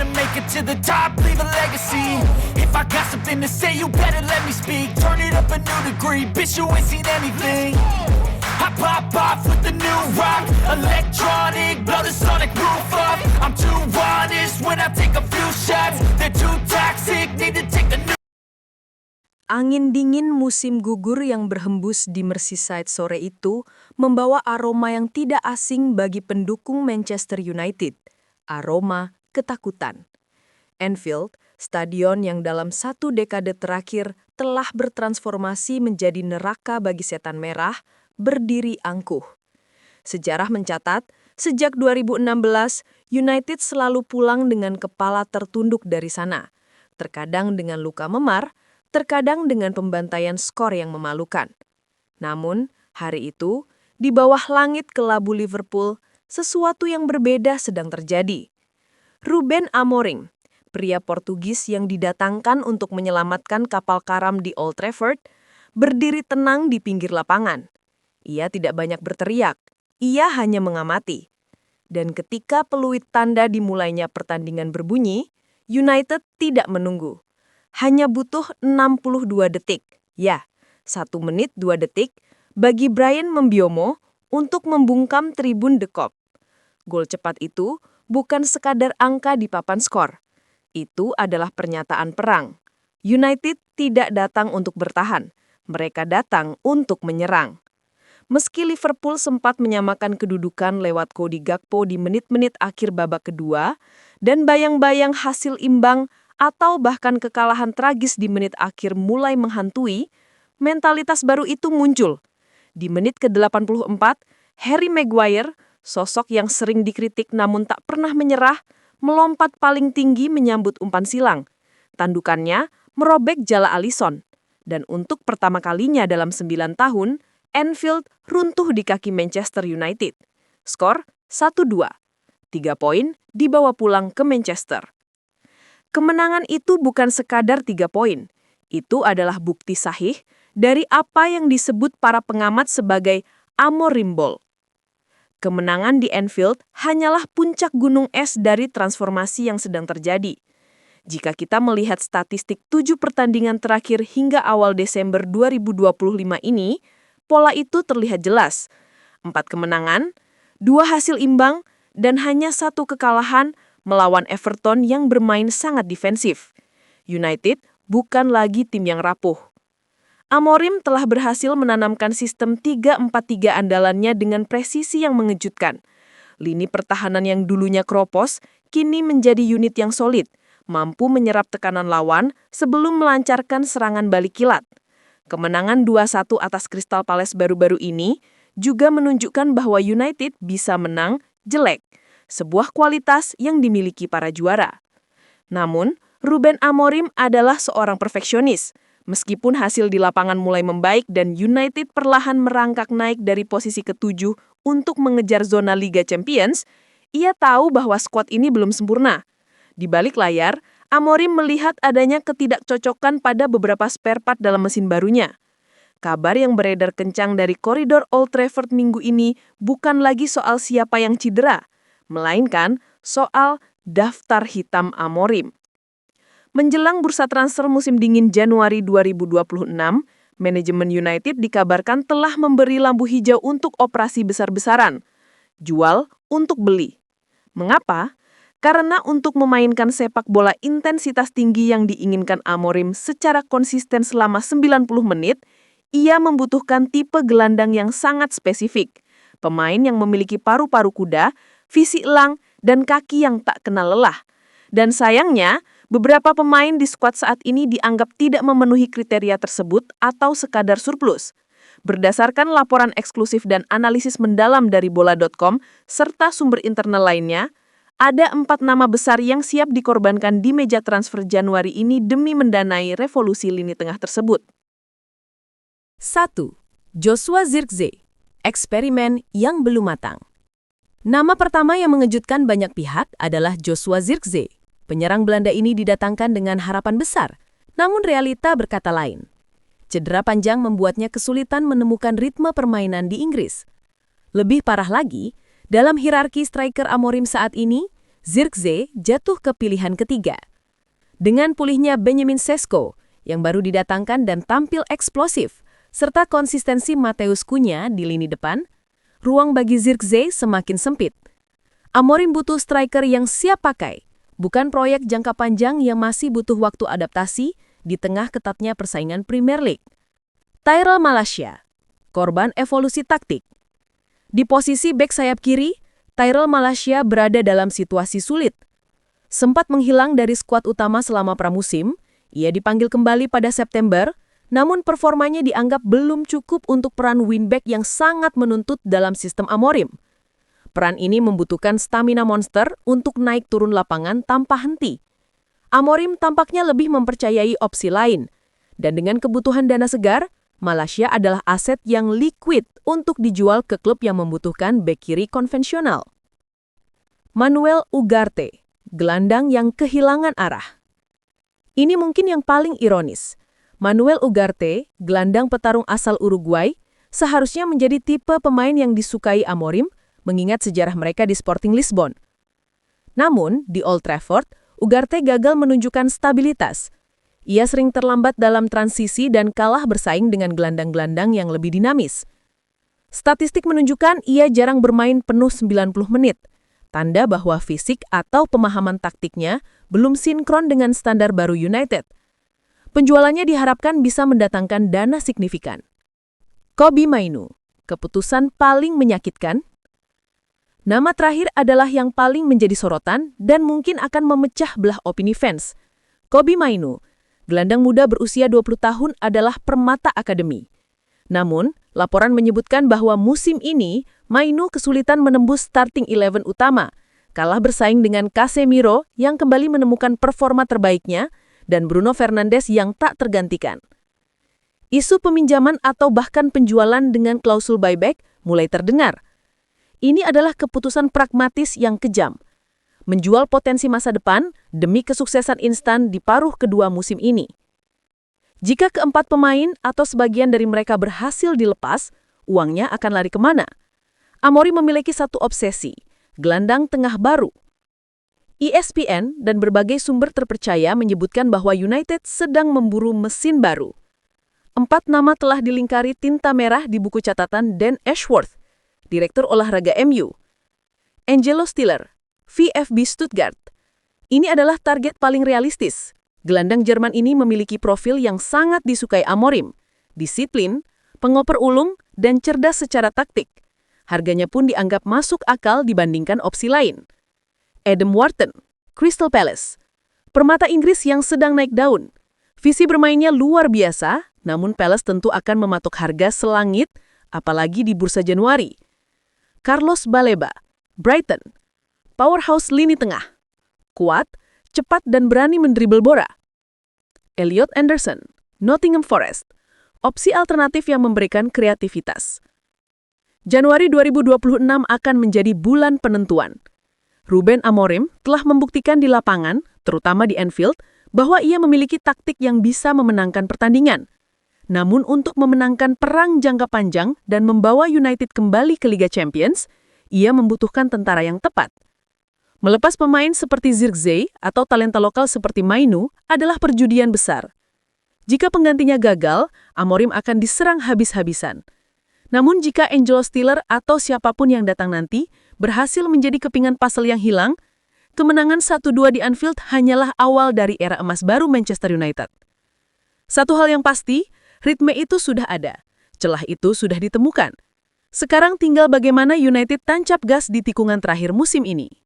to make it to the top, leave a legacy. If I got something to say, you better let me speak. Turn it up a new degree, bitch, you ain't seen anything. I pop off with the new rock, electronic, blow the sonic roof up. I'm too honest when I take a few shots. They're too toxic, need to take a new. Angin dingin musim gugur yang berhembus di Merseyside sore itu membawa aroma yang tidak asing bagi pendukung Manchester United, aroma ketakutan. Anfield, stadion yang dalam 1 dekade terakhir telah bertransformasi menjadi neraka bagi setan merah, berdiri angkuh. Sejarah mencatat, sejak 2016, United selalu pulang dengan kepala tertunduk dari sana, terkadang dengan luka memar, terkadang dengan pembantaian skor yang memalukan. Namun, hari itu, di bawah langit kelabu Liverpool, sesuatu yang berbeda sedang terjadi. Ruben Amorim, pria Portugis yang didatangkan untuk menyelamatkan kapal karam di Old Trafford, berdiri tenang di pinggir lapangan. Ia tidak banyak berteriak, ia hanya mengamati. Dan ketika peluit tanda dimulainya pertandingan berbunyi, United tidak menunggu. Hanya butuh 62 detik, ya, 1 menit 2 detik, bagi Bryan Mbeumo untuk membungkam tribun The Kop. Gol cepat itu bukan sekadar angka di papan skor. Itu adalah pernyataan perang. United tidak datang untuk bertahan, mereka datang untuk menyerang. Meski Liverpool sempat menyamakan kedudukan lewat Cody Gakpo di menit-menit akhir babak kedua, dan bayang-bayang hasil imbang atau bahkan kekalahan tragis di menit akhir mulai menghantui, mentalitas baru itu muncul. Di menit ke-84, Harry Maguire, sosok yang sering dikritik namun tak pernah menyerah, melompat paling tinggi menyambut umpan silang. Tandukannya merobek jala Alisson. Dan untuk pertama kalinya dalam 9 tahun, Anfield runtuh di kaki Manchester United. Skor 1-2. 3 poin dibawa pulang ke Manchester. Kemenangan itu bukan sekadar 3 poin. Itu adalah bukti sahih dari apa yang disebut para pengamat sebagai Amorim Ball. Kemenangan di Anfield hanyalah puncak gunung es dari transformasi yang sedang terjadi. Jika kita melihat statistik 7 pertandingan terakhir hingga awal Desember 2025 ini, pola itu terlihat jelas. 4 kemenangan, 2 hasil imbang, dan hanya 1 kekalahan melawan Everton yang bermain sangat defensif. United bukan lagi tim yang rapuh. Amorim telah berhasil menanamkan sistem 3-4-3 andalannya dengan presisi yang mengejutkan. Lini pertahanan yang dulunya kropos, kini menjadi unit yang solid, mampu menyerap tekanan lawan sebelum melancarkan serangan balik kilat. Kemenangan 2-1 atas Crystal Palace baru-baru ini juga menunjukkan bahwa United bisa menang jelek, sebuah kualitas yang dimiliki para juara. Namun, Ruben Amorim adalah seorang perfeksionis. Meskipun hasil di lapangan mulai membaik dan United perlahan merangkak naik dari posisi ke-7 untuk mengejar zona Liga Champions, ia tahu bahwa skuad ini belum sempurna. Di balik layar, Amorim melihat adanya ketidakcocokan pada beberapa spare part dalam mesin barunya. Kabar yang beredar kencang dari koridor Old Trafford minggu ini bukan lagi soal siapa yang cedera, melainkan soal daftar hitam Amorim. Menjelang bursa transfer musim dingin Januari 2026, manajemen United dikabarkan telah memberi lampu hijau untuk operasi besar-besaran, jual untuk beli. Mengapa? Karena untuk memainkan sepak bola intensitas tinggi yang diinginkan Amorim secara konsisten selama 90 menit, ia membutuhkan tipe gelandang yang sangat spesifik, pemain yang memiliki paru-paru kuda, visi elang, dan kaki yang tak kenal lelah. Dan sayangnya, beberapa pemain di skuad saat ini dianggap tidak memenuhi kriteria tersebut atau sekadar surplus. Berdasarkan laporan eksklusif dan analisis mendalam dari bola.com serta sumber internal lainnya, ada 4 nama besar yang siap dikorbankan di meja transfer Januari ini demi mendanai revolusi lini tengah tersebut. 1. Joshua Zirkzee, eksperimen yang belum matang. Nama pertama yang mengejutkan banyak pihak adalah Joshua Zirkzee. Penyerang Belanda ini didatangkan dengan harapan besar, namun realita berkata lain. Cedera panjang membuatnya kesulitan menemukan ritme permainan di Inggris. Lebih parah lagi, dalam hierarki striker Amorim saat ini, Zirkzee jatuh ke pilihan ketiga. Dengan pulihnya Benjamin Sesko yang baru didatangkan dan tampil eksplosif, serta konsistensi Mateus Cunha di lini depan, ruang bagi Zirkzee semakin sempit. Amorim butuh striker yang siap pakai, bukan proyek jangka panjang yang masih butuh waktu adaptasi di tengah ketatnya persaingan Premier League. Tyrell Malacia, korban evolusi taktik. Di posisi bek sayap kiri, Tyrell Malacia berada dalam situasi sulit. Sempat menghilang dari skuad utama selama pramusim, ia dipanggil kembali pada September, namun performanya dianggap belum cukup untuk peran wingback yang sangat menuntut dalam sistem Amorim. Peran ini membutuhkan stamina monster untuk naik turun lapangan tanpa henti. Amorim tampaknya lebih mempercayai opsi lain, dan dengan kebutuhan dana segar, Malacia adalah aset yang liquid untuk dijual ke klub yang membutuhkan bek kiri konvensional. Manuel Ugarte, gelandang yang kehilangan arah. Ini mungkin yang paling ironis. Manuel Ugarte, gelandang petarung asal Uruguay, seharusnya menjadi tipe pemain yang disukai Amorim, mengingat sejarah mereka di Sporting Lisbon. Namun, di Old Trafford, Ugarte gagal menunjukkan stabilitas. Ia sering terlambat dalam transisi dan kalah bersaing dengan gelandang-gelandang yang lebih dinamis. Statistik menunjukkan ia jarang bermain penuh 90 menit. Tanda bahwa fisik atau pemahaman taktiknya belum sinkron dengan standar baru United. Penjualannya diharapkan bisa mendatangkan dana signifikan. Kobbie Mainoo, keputusan paling menyakitkan. Nama terakhir adalah yang paling menjadi sorotan dan mungkin akan memecah belah opini fans. Kobbie Mainoo, gelandang muda berusia 20 tahun adalah permata akademi. Namun, laporan menyebutkan bahwa musim ini Mainoo kesulitan menembus starting 11 utama, kalah bersaing dengan Casemiro yang kembali menemukan performa terbaiknya dan Bruno Fernandes yang tak tergantikan. Isu peminjaman atau bahkan penjualan dengan klausul buyback mulai terdengar. Ini adalah keputusan pragmatis yang kejam. Menjual potensi masa depan demi kesuksesan instan di paruh kedua musim ini. Jika keempat pemain atau sebagian dari mereka berhasil dilepas, uangnya akan lari kemana? Amorim memiliki satu obsesi, gelandang tengah baru. ESPN dan berbagai sumber terpercaya menyebutkan bahwa United sedang memburu mesin baru. 4 nama telah dilingkari tinta merah di buku catatan Dan Ashworth, Direktur Olahraga MU. Angelo Stiller, VfB Stuttgart. Ini adalah target paling realistis. Gelandang Jerman ini memiliki profil yang sangat disukai Amorim, disiplin, pengoper ulung, dan cerdas secara taktik. Harganya pun dianggap masuk akal dibandingkan opsi lain. Adam Wharton, Crystal Palace. Permata Inggris yang sedang naik daun. Visi bermainnya luar biasa, namun Palace tentu akan mematok harga selangit, apalagi di bursa Januari. Carlos Baleba, Brighton. Powerhouse lini tengah. Kuat, cepat dan berani mendribel bola. Elliot Anderson, Nottingham Forest. Opsi alternatif yang memberikan kreativitas. Januari 2026 akan menjadi bulan penentuan. Ruben Amorim telah membuktikan di lapangan, terutama di Anfield, bahwa ia memiliki taktik yang bisa memenangkan pertandingan. Namun untuk memenangkan perang jangka panjang dan membawa United kembali ke Liga Champions, ia membutuhkan tentara yang tepat. Melepas pemain seperti Zirkzee atau talenta lokal seperti Mainoo adalah perjudian besar. Jika penggantinya gagal, Amorim akan diserang habis-habisan. Namun jika Angelo Stiller atau siapapun yang datang nanti berhasil menjadi kepingan puzzle yang hilang, kemenangan 1-2 di Anfield hanyalah awal dari era emas baru Manchester United. Satu hal yang pasti, ritme itu sudah ada, celah itu sudah ditemukan. Sekarang tinggal bagaimana United tancap gas di tikungan terakhir musim ini.